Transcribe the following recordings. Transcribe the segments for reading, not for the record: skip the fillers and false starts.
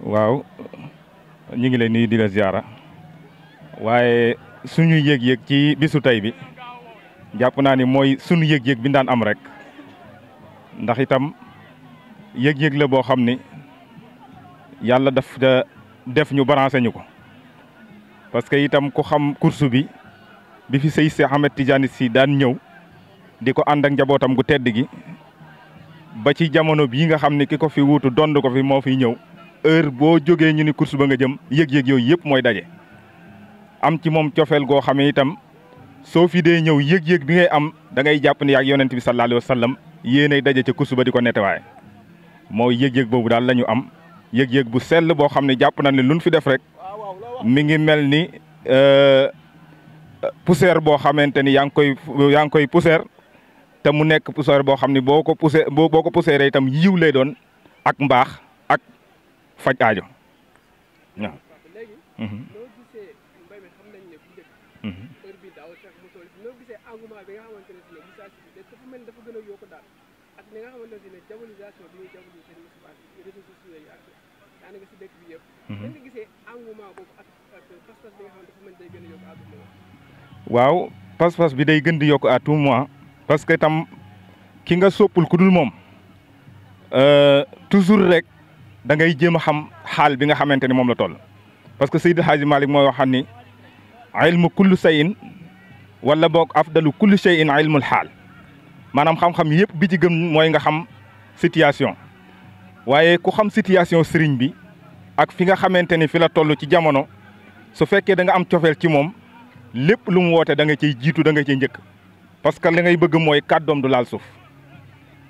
waaw ñu ngi lay nuyu di la ziara waaye suñu yëg-yëg ci bisu tey bi jàpp naa ni mooy suñu yëg-yëg bi daan am rek ndax itam yëg-yëg la boo xam ni yàlla daf def ñu branché ñu ko parce que itam ku xam course bi fi sëy Cheikh Ahmed Tidiane Sy daan ñëw di ko ànd ak njabootam gu tedd gi ba ci jamono bii nga xam ne ki ko fi wuutu dond ko fi moo fi ñëw heure boo jógee ñu ni course ba nga jëm yëg-yëg yooyu yëpp mooy daje am ci moom cofeel goo xamee itam soo fi dee ñëw yëg-yëg bi ngay am da ngay jàpp ni yaag yonent bi sallallahu alayhi wa sallam yéenay daje ca course ba di ko nettoyé mooy yëg-yëg boobu daal la ñu am yëg-yëg bu sell boo xam ne jàpp na ne luñ fi def rek mi ngi mel ni poussière boo xamante ni yaa ngi koy poussière te mu nekk poussière boo xam ne boo ko poussière itam yiw lay doon ak mbaax ak faj aajo waaw. waaw pas-pas bi day gën di yokk à tout moment parce que tam ki nga soppul ku dul moom toujours rek da ngay jéem a xam xaal bi nga xamante ni moom la toll parce que Seydi Hadji Malick mooy waxam ni ilmu kullu shay'in wala boog afdalu kullu shay'in ilmul xaal maanaam xam-xam yëpp bi ci gën mooy nga xam situation waaye ku xam situation sëriñ bi ak fi nga xamante ni fi la toll ci jamono su fekkee da nga am cofeel ci moom lépp lu mu woote da nga ciy jiitu da nga ciy njëkk parce que li ngay bëgg mooy kàddoom du laal suuf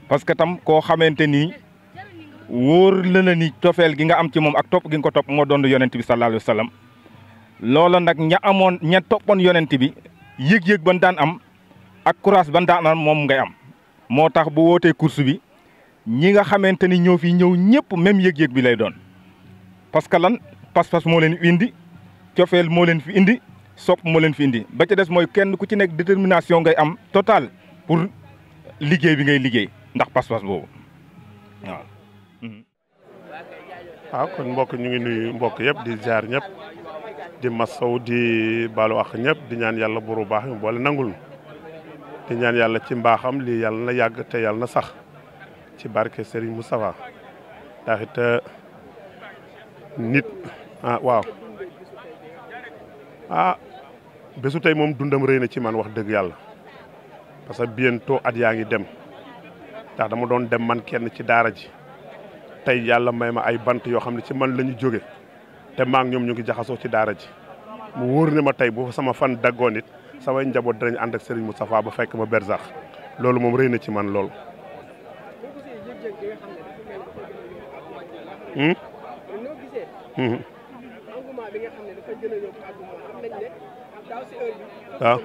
parce que tam koo xamante ni wóor la na ni cofeel gi nga am ci moom ak topp gi nga ko topp moo doon yonent bi sallallahu alayhi wa sallam loola nag ña toppoon yonent bi yëg-yëg ban daan am ak courage ban daan am moom ngay am moo tax bu wootee course bi ñi nga xamante ni ñoo fi ñëw ñëpp même yëg-yëg bi lay doon parce que lan pas-pas moo leen fi indi cofeel moo leen fi indi sopp moo leen fi indi ba ca des mooy kenn ku ci nekk détermination ngay am total pour liggéey bi ngay liggéey ndax pas-pas boobu waaw. waaw kon mbokk ñu ngi nuyu mbokk yëpp di ziar ñëpp di masaw di baalu ak ñëpp di ñaan yàlla buru baax mi boole nangul di ñaan yàlla ci mbaaxam lii yàlla na yàgg te yàlla na sax ci barke Serigne Moustapha ndax it nit waaw bésu tey moom dundam rëy na ci man wax dëgg yàlla parce que bientôt at yaa ngi dem ndax dama doon dem man kenn ci daara ji tey yàlla may ma ay bant yoo xam ne ci man la ñu jóge te maa ngi ñoom ñu ngi jaxasoo ci daara ji mu wóor ne ma tey bu sama fan daggoon it samay njaboot dinañ ànd ak Serigne Moustapha ba fekk ma berzax loolu moom rëy na ci man lool. waaw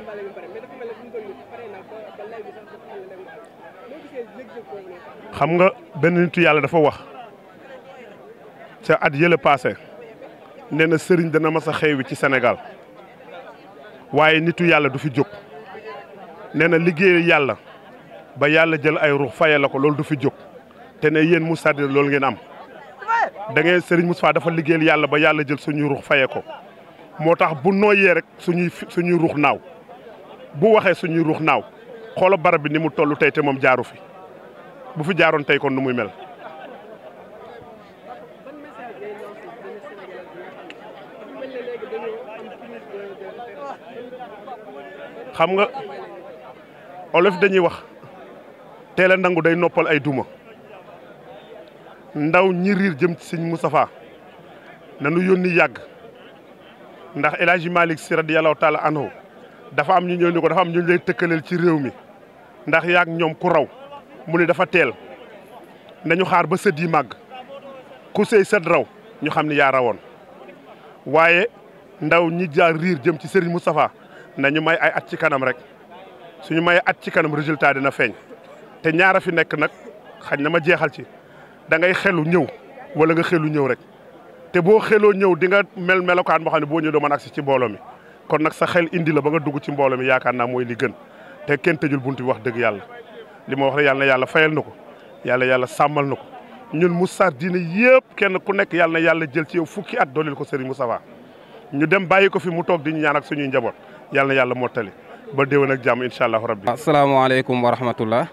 xam nga benn nitu yàlla dafa wax ca at yële passé nee na sëriñ dana mas a xewi ci Sénégal waaye nitu yàlla du fi jóg nee na liggéey yàlla ba yàlla jël ay ruux faye la ko loolu du fi jóg te ne yéen Moustarchidine loolu ngeen am da ngeen sëriñ Moustapha dafa liggéeyal yàlla ba yàlla jël suñuy ruux faye ko moo tax bu nooyee rek suñuy ruux naaw bu waxee suñuy ruux naaw xoola barab bi ni mu toll tey te moom jaaru fi bu fi jaaroon tey kon nu muy mel. xam nga olof dañuy wax teel a nangu day noppal ay duma ndaw ñi riir jëm ci sëñ Moustapha nanu yónni yàgg ndax El Hadji Malick Sy radiyallahu taala anhu dafa am ñu ñëw ni ko dafa am ñu lay tëkkaleel ci réew mi ndax yaag ñoom ku raw mu ne dafa teel nañu xaar ba sët yi màgg ku sëy sët raw ñu xam ne yaa rawoon waaye ndaw ñi jaar riir jëm ci Serigne Moustapha nañu may ay at ci kanam rek suñu may at ci kanam résultat dina feeñ te ñaara fi nekk nag xañ na ma jeexal ci da ngay xelu ñëw wala nga xelu ñëw rek te boo xeloo ñëw di nga mel melokaan boo xam ne boo ñëw doo mën agsi ci mbooloo mi kon nag sa xel indi la ba nga dugg ci mbooloo mi yaakaar naa mooy li gën te kenn tëjul buntu bi wax dëgg yàlla li ma wax rek yàlla na yàlla fayal na ko yàlla sàmmal na ko ñun Moussa diine yëpp kenn ku nekk yàlla na yàlla jël ci yow fukki at dooleel ko Serigne Moustapha ñu dem bàyyi ko fi mu toog di ñu ñaan ak suñuy njaboot yàlla na yàlla mottali ba déwén ak jàmm incha allahu rabbi. asalaamaaleykum wa rahmatullah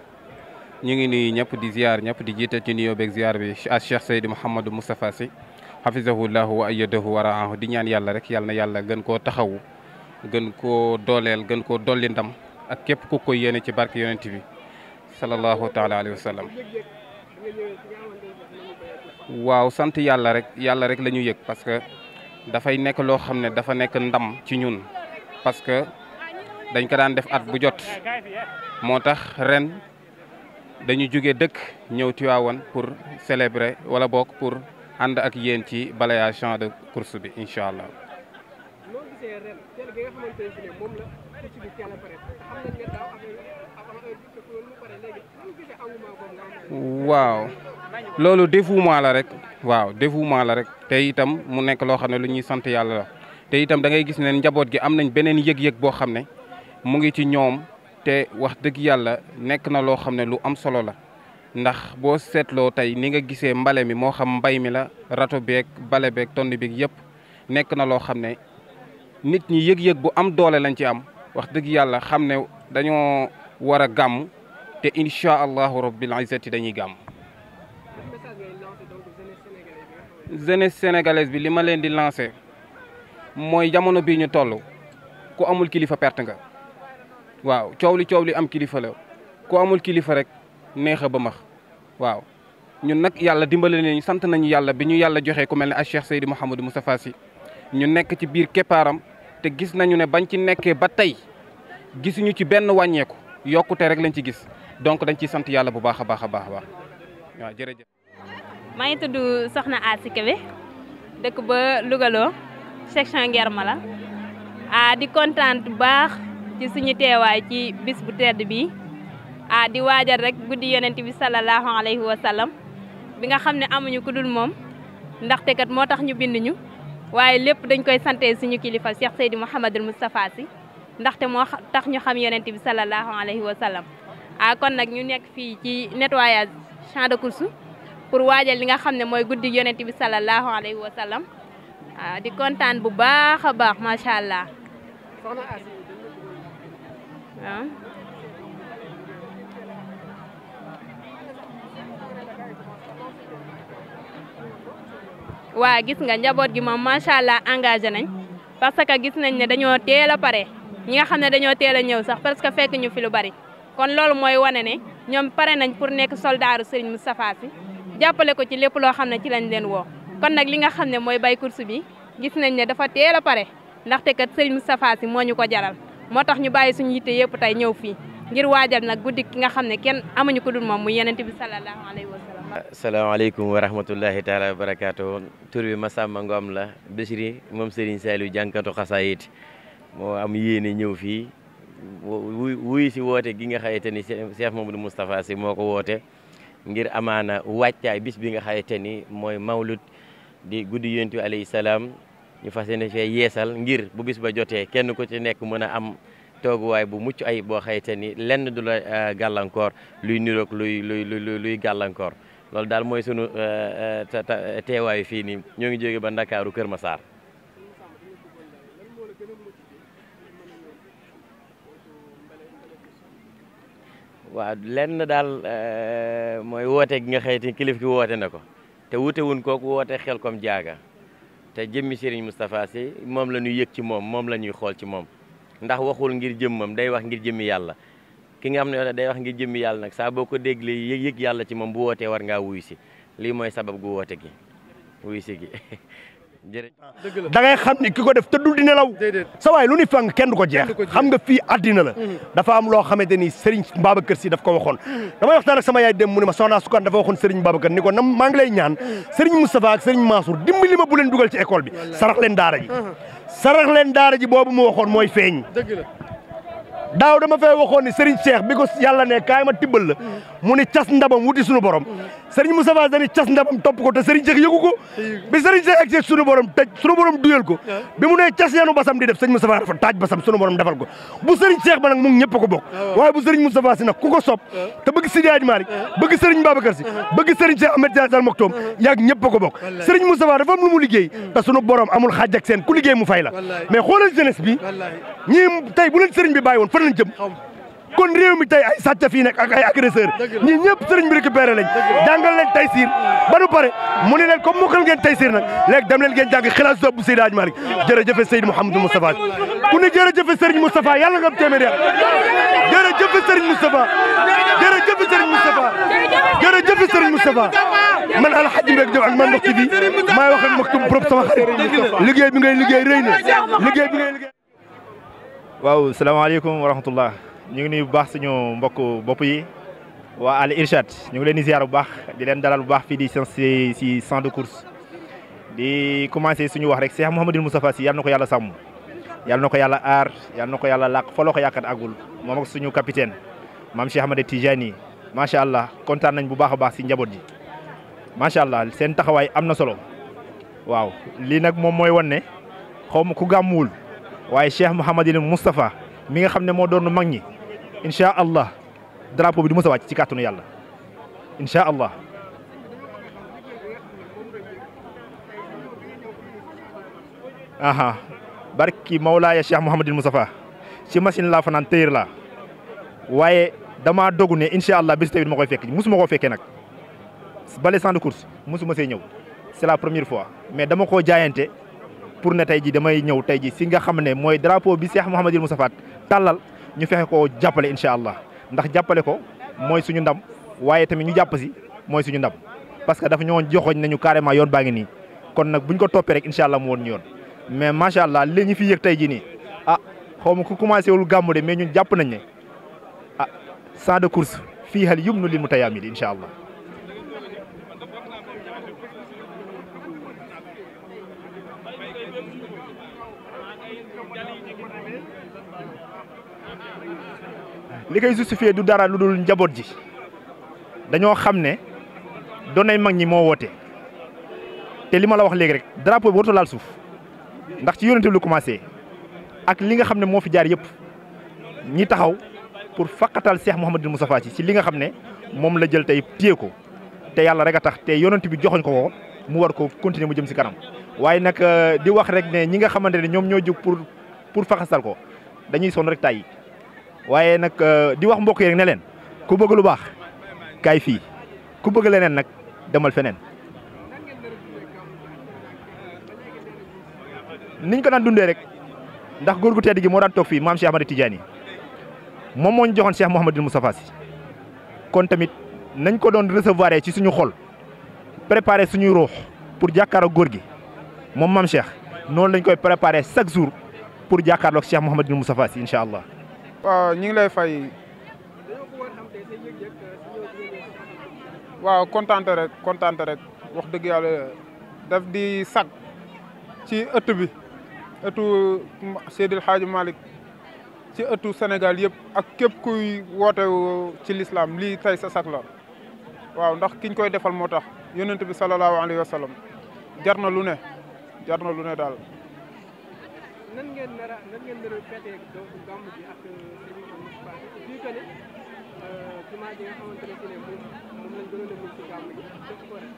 ñu ngi nuyu ñëpp di ziar ñëpp di jiital ci nuyoo beeg ziar bi ak Cheikh Seydi Mouhamadou Moustapha Sy hafizahullahu wa ayyadahu wa raahu di ñaan yàlla rek yàlla na yàlla gën koo taxawu gën koo dooleel gën koo dolli ndam ak képp ku koy yéene ci barke yonent bi sallallahu taala alayhi wa sallam. waaw sant yàlla rek la ñu yëg parce que dafay nekk loo xam ne dafa nekk ndam ci ñun parce que dañ ko daan def at bu jot moo tax ren dañu jóge dëkk ñëw Tivaouane pour célébrer wala bokk pour ànd ak yéen ci balayage champ de course bi incha allah. waaw loolu dévouement la rek waaw dévouement la rek te itam mu nekk loo xam ne lu ñuy sant yàlla la te itam da ngay gis ne njaboot gi am nañ beneen yëg-yëg boo xam ne mu ngi ci ñoom te wax dëgg yàlla nekk na loo xam ne lu am solo la ndax boo seetloo tey ni nga gisee mbale mi moo xam mbay mi la rato beeg bale beeg tond beeg yëpp nekk na loo xam ne nit ñi yëg-yëg bu am doole lañ ci am wax dëgg yàlla xam ne dañoo war a gàmm te incha allahu rabbil izzati dañuy gàmm. jeunesse sénégalaise bi li ma leen di lancé mooy jamono bii ñu toll ku amul kilifa perte nga waaw coow li am kilifa la ku amul kilifa rek neex a ba max waaw ñun nag yàlla dimbale nañu sant nañu yàlla bi ñu yàlla joxee ku mel ne ak Cheikh Seydi Mouhamadou Moustapha Sy ñu nekk ci biir keppaaram te gis nañu ne bañ ci nekkee ba tey gisuñu ci benn wàññeeku yokkute rek lañ ci gis donc dañ ciy sant yàlla bu baax a baax a baax waaw jërëjëf. maa ngi tudd Soxna Asi Kébé dëkk ba Louga section Ngermala di kontaan bu baax ci suñu teewaay ci bis bu tedd bi di waajal rek guddi yonent bi sallallahu alayhi wa sallam bi nga xam ne amuñu ku dul moom ndaxte kat moo tax ñu bind ñu waaye lépp dañ koy sante suñu kilifa Cheikh Seydi Mouhamadou Moustapha Sy ndaxte moo tax ñu xam yonent bi sallallahu alayhi wa sallam kon nag ñu nekk fii ci nettoyage champ de course pour waajal li nga xam ne mooy guddi yonent bi sallallahu alayhi wa sallam di kontaan bu baax a baax macha allah. waa gis nga njaboot gi moom macha allah engagé nañ parce que gis nañ ne dañoo teel a pare ñi nga xam ne dañoo teel a ñëw sax parce que fekk ñu fi lu bari kon loolu mooy wane ne ñoom pare nañ pour nekk soldaaru Serigne Moustapha Sy jàppale ko ci lépp loo xam ne ci lañ leen woo kon nag li nga xam ne mooy bay course bi gis nañ ne dafa teel a pare ndaxte kat Serigne Moustapha Sy moo ñu ko jaral moo tax ñu bàyyi suñu yitte yëpp tey ñëw fii ngir waajal nag guddi ki nga xam ne kenn amuñu ko dul moom mu Yonent bi sallallahu alayhi wa sallam. asalaamaaleykum wa rahmatullahi taala wa barakaatu tur bi Massamba Ngom la Bichri moom Serigne Saliou jànkatu xasaayit moo am yéene ñëw fii wuy si woote gi nga xamante ni Cheikh Mamadou Moustapha Sy moo ko woote ngir amaana wàccaay bis bi nga xamante ni mooy mawlud di guddi Yonent bi alayhi salaam ñu fas yéene fee yeesal ngir bu bis ba jotee kenn ku ci nekk mën a am tooguwaay bu mucc ay boo xamante ni lenn du la gàllankoor luy niroog luy gàllankoor loolu daal mooy sunu teewaayu fii nii ñoo ngi jóge ba Ndakaaru Kër Massar. waaw lenn daal mooy woote gi nga xamante ni kilif gi woote na ko te wute wuñ kooku woote Xelcom Diaga te jëmmi Serigne Moustapha Sy moom la ñuy yëg ci moom la ñuy xool ci moom ndax waxul ngir jëmmam day wax ngir jëmmi yàlla ki nga xam ne day wax ngir jëmmi yàlla nag saa boo ko déglee yëg yàlla ci moom bu wootee war ngaa wuyu si lii mooy sabab gu woote gi wuyu si gi jërëjëf. da ngay xam ni ki ko def tëddul di nelaw sa waay lu ni fang kenn du ko jeex xam nga fii àddina la dafa am loo xamante ni Serigne Babacar Sy daf ko waxoon damay waxtaan ak sama yaay dem mu ne ma soxna Sukan dafa waxoon Serigne Babacar ni ko nam maa ngi lay ñaan Serigne Moustapha ak Serigne Mansour dimbali ma bu leen dugal ci école bi sarax leen daara ji boobu mu waxoon mooy feeñ daaw dama fay waxoon ni Serigne Cheikh bi ko yàlla ne kaay ma tibbal la mu ni cas ndabam wuti sunu borom Serigne Moustapha dani cas ndabam topp ko te Serigne Cheikh yëgu ko bi Serigne Cheikh egg sunu borom tëj sunu borom duyal ko bi mu ne cas yanu basam di def Serigne Moustapha dafa taaj basam sunu borom defal ko bu Serigne Cheikh ba nag mu ngi ñëpp ko bokk waaye bu Serigne Moustapha Sy nag ku ko sopp te bëgg Sidi Hadji Malick bëgg Serigne Babacar Sy bëgg Serigne Cheikh Ahmed Tidiane Sall Maktoum yaag ñëpp ko bokk Serigne Moustapha dafa am lu mu liggéey te sunu borom amul xaaj ak seen ku liggéey mu fay la mais xoolal jeunesse bi ñii tey bu leen Serigne bi bàyyi woon fan lañ jëm kon réew mi tey ay sàcc fii nekk ak ay agresseur ñi ñëpp sëriñ bi récupéré lañ jàngal leen taysiir ba nu pare mu ne leen comme mokkal ngeen taysiir nag léegi dem leen ngeen jàng xilaas bu Seydi Hadji Malick jërëjëf Seydi Mouhamadou Moustapha ku ne jërëjëf Serigne Moustapha yàlla nga am téeméer yàlla jërëjëf Serigne Moustapha jërëjëf Serigne Moustapha jërëjëf Serigne Moustapha man Alhaji Mbek Diop ak man Ndokh TV maay wax ak Maktoum Prod sama xarit liggéey bi ngay liggéey rëy na liggéey bi ngay liggéey waaw salaamaaleykum wa rahmatullah ñu ngi nuyu bu baax suñu mbokk bopp yi waa Al Irshad ñu ngi leen di ziar bu baax di leen dalal bu baax fii di si champ de course di commencé suñu wax rek Cheikh Mouhamadou Moustapha Sy yal na ko yàlla sàmm yal na ko yàlla aar yal na ko yàlla làq fa loo ko yàkkat agul moom ak suñu capitaine maam Cheikh Ahmed Tijani macha allah kontaan nañ bu baax a baax si njaboot ji macha allah seen taxawaay am na solo waaw lii nag moom mooy wan ne xaw ma ku gàmmuwul waaye Cheikh Mouhamadou Moustapha mi nga xam ne moo doon mag ñi incha allah drapeau bi du mës a wàcc ci kàttanu yàlla incha allah. barki Mawlaaya Cheikh Mouhamadou Moustapha ci machine laa fanaan tëyër laa waaye damaa dogu ne incha allah bis tey ma koy fekk musuma koo fekkee nag bale champ de course musuma see ñëw c'est la première fois mais dama koo jaayante pour ne tey ji damay ñëw tey ji si nga xam ne mooy drapeau bi Cheikh Mouhamadou Moustapha tàllal ñu fexe koo jàppale incha allah ndax jàppale ko mooy suñu ndam waaye tamit ñu jàpp si mooy suñu ndam parce que dafa ñoo joxoñ nañu carrément yoon baa ngi nii kon nag buñ ko toppee rek incha allah mu woon ñu yoon mais macha allah li ñu fi yëg tey jii nii xaw ma ku commencé wul gàmmu de mais ñun jàpp nañ ne champ de course fii hal yumnu lil mutayaamid incha allah. li koy justifié du dara lu dul njaboot ji dañoo xam ne doonay mag ñi moo woote te li ma la wax léegi rek drapeau bi warut a laal suuf ndax ci yonent bi lu commencé ak li nga xam ne moo fi jaar yëpp ñi taxaw pour faqatal Cheikh Mouhamadou Moustapha Sy ci li nga xam ne moom la jël tey téye ko te yàlla rek a tax te yonent bi joxoñ ko mu war ko continuer mu jëm si kanam waaye nag di wax rek ne ñi nga xamante ne ñoom ñoo jóg pour faxasal ko dañuy sonn rek tàyyi waaye nag di wax mbokk yi rek ne leen ku bëgg lu baax kaay fii ku bëgg leneen nag demal feneen. niñ ko daan dundee rek ndax góor gu tedd gi moo daan toog fii maam Cheikh Ahmed Tidiane moom moo ñu joxoon Cheikh Mouhamadou Moustapha Sy kon tamit nañ ko doon recevoir ci suñu xol préparer suñuy ruux pour jàkkaarloog góor gi moom maam Cheikh noonu lañ koy préparer chaque jour pour jàkkaarloog Cheikh Mouhamadou Moustapha Sy incha allah. waaw ñu ngi lay fay waaw kontaante rek wax dëgg yàlla daf di sag ci ëtt bi ëttu Seydil Hadji Malick ci ëttu Sénégal yëpp ak képp kuy woote ci l'islam lii tey sa sag la waaw ndax kiñ koy defal moo tax yonent bi sallallahu alayhi wa sallam jar na lu ne daal. nan ngeen nar a feetee gàmmu ji ak Serigne Moustapha Sy bii que ne jumaa ji nga xamante ne si ne moom lañ gënoon a mën ci gàmmu ji def ko rek.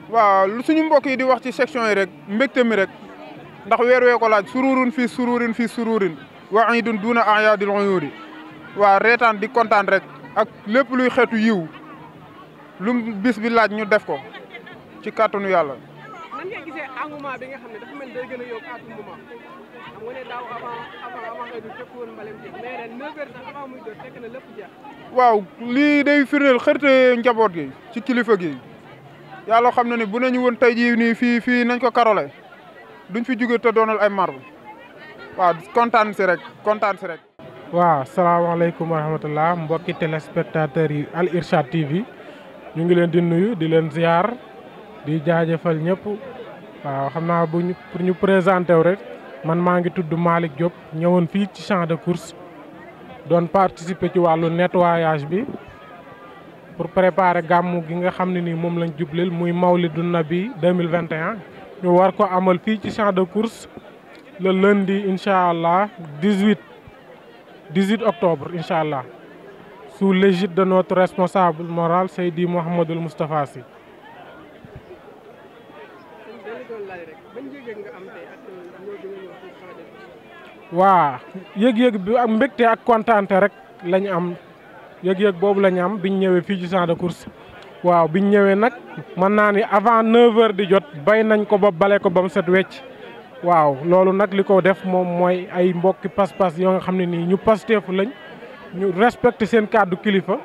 waaw lu suñu mbokk yi di wax ci section yi rek mbégte mi rek ndax weer wee ko laaj sururun fii sururin wa iidun duuna ayaadil uyuudi waaw reetaan di kontaan rek ak lépp luy xeetu yiw lu bis bi laaj ñu def ko ci kàttanu yàlla. nan nga gisee engouement bi nga xam ne dafa mel day gën a yokk à tout moment xam nga ne daaw avant heure bi fekk woon mbalem jeex mais ren 9h sax avant muy jot fekk na lépp jeex. waaw lii day firndeel xërte njaboot gi ci kilifa gi yàlla xam na ne bu nañu woon tey jii nii fii nañ ko karole duñ fi jóge te doonal ay marbre waaw kontaan si rek. waaw salaamaaleykum wa rahmatullah mbokki téléspectateurs yi Al Irshad TV ñu ngi leen di nuyu di leen ziar di jaajëfal ñëpp waaw xam naa pour ñu présenté wu rek man maa ngi tudd Malick Diop ñëwoon fii ci champ de course doon participer ci wàllu nettoyage bi pour préparer gàmmu gi nga xam ne ni moom lañ jublil muy Mawlidun Nabi 2021 ñu war ko amal fii ci champ de course le lundi incha allah 18 octobre incha allah sous l'égide de notre responsable moral Seydi Mouhamadul Moustapha Sy. waa yëg-yëg bi ak mbégte ak kontaante rek lañu am yëg-yëg boobu la ñu am biñ ñëwee fii ci champ de course waaw biñ ñëwee nag mën naa ni avant 9h di jot bay nañ ko ba bale ko ba mu set wecc waaw loolu nag li ko def moom mooy ay mbokki pas-pas yoo nga xam ne nii ñu pasteefu lañ ñu respecté seen kàddu kilifa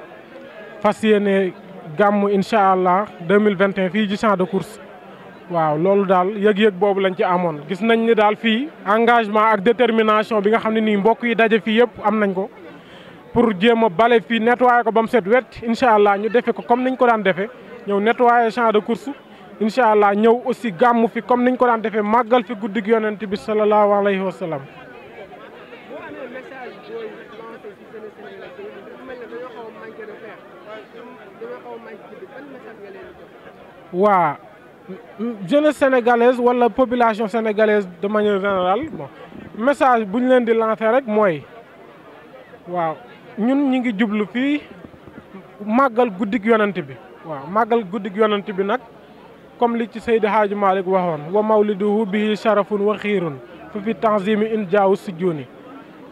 fas yéene gàmmu incha allah 2021 fii ci champ de course waaw loolu daal yëg-yëg boobu lañ ci amoon gis nañ ni daal fii engagement ak détermination bi nga xam ne nii mbokk yi daje fii yëpp am nañ ko pour jéem a bale fii nettoyer ko ba mu set wet incha allah ñu defee ko comme niñ ko daan defee ñëw nettoyer champ de course incha allah ñëw aussi gàmmu fi comme niñ ko daan defee màggal fi guddig yonent bi sallallahu alayhi wa sallam. waa jeunesse sénégalaise wala population sénégalaise de manière générale bon message bu ñu leen di lancer rek mooy waaw ñun ñi ngi jublu fii màggal guddig yonent bi waaw màggal guddig yonent bi nag comme li ci Seydi Hadji Malick waxoon wa mawliduhu bihi sharafun wa xiirun fa fi tanzimi in jaaw sujjooni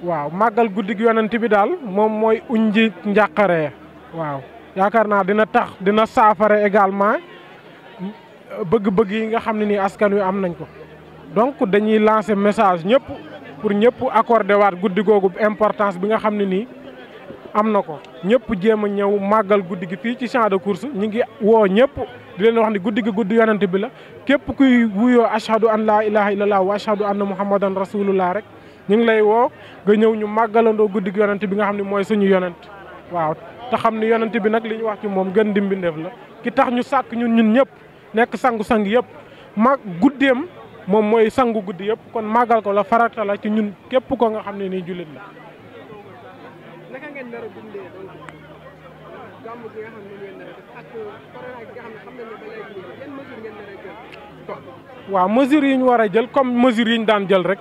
waaw màggal guddig yonent bi daal moom mooy uñji njàqare waaw yaakaar naa dina saafara également bëgg-bëgg yi nga xam ne nii askan wi am nañ ko donc dañuy lancer message ñëpp pour ñëpp accorder waat guddi googu importance bi nga xam ne nii am na ko ñëpp jéem a ñëw màggal guddi gi fii ci champ de course ñu ngi woo ñëpp di leen wax ni guddi gi guddi yonent bi la képp kuy wuyoo ashhadu an laa ilaha illallah wa ashhadu anna muhammadan rasulullah rek ñu ngi lay woo nga ñëw ñu màggalandoo guddi gi yonent bi nga xam ne mooy suñu yonent waaw te xam ni yonent bi nag li ñu wax ci moom gën di mbindeef la ki tax ñu sàkk ñun ñëpp nekk sangu-sang yëpp guddeem moom mooy sangu guddi yëpp kon màggal ko la farata la ci ñun képp ko nga xam ne nii jullit la. naka ngeen nar a dundee donc gàmm gi nga xam ne ngeen nar a def ak corona gi nga xam ne ba léegi yan mesures ngeen nar a jël. waaw mesures yi ñu war a jël comme mesures yi ñu daan jël rek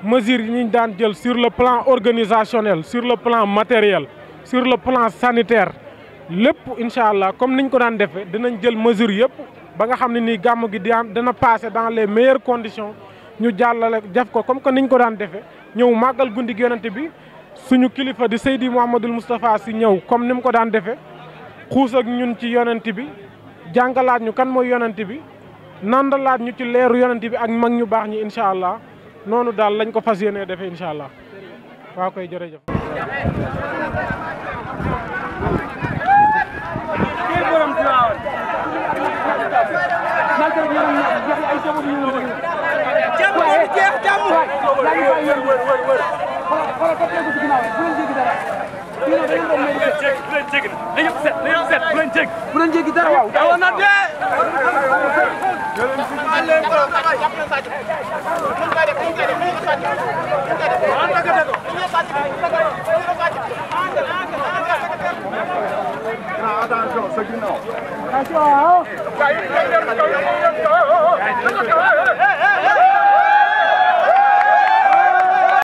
mesures yi ñu daan jël sur le plan organisationnel sur le plan matériel sur le plan sanitaire lépp incha allah comme niñ ko daan defee dinañ jël mesures yëpp. ba nga xam ne nii gàmm gi dana passer dans les meilleures conditions ñu jàllale def ko comme que niñ ko daan defee ñëw màggal guddi gi yonent bi suñu kilifa di Seydi Mouhamadul Moustapha Sy ñëw comme ni mu ko daan defee xuus ak ñun ci yonent bi jàngalaat ñu kan mooy yonent bi nandalaat ñu ci leeru yonent bi ak mag ñu baax ñi incha allah noonu daal lañ ko fas yéenee defee incha allah waa koy jërëjëf. Attention,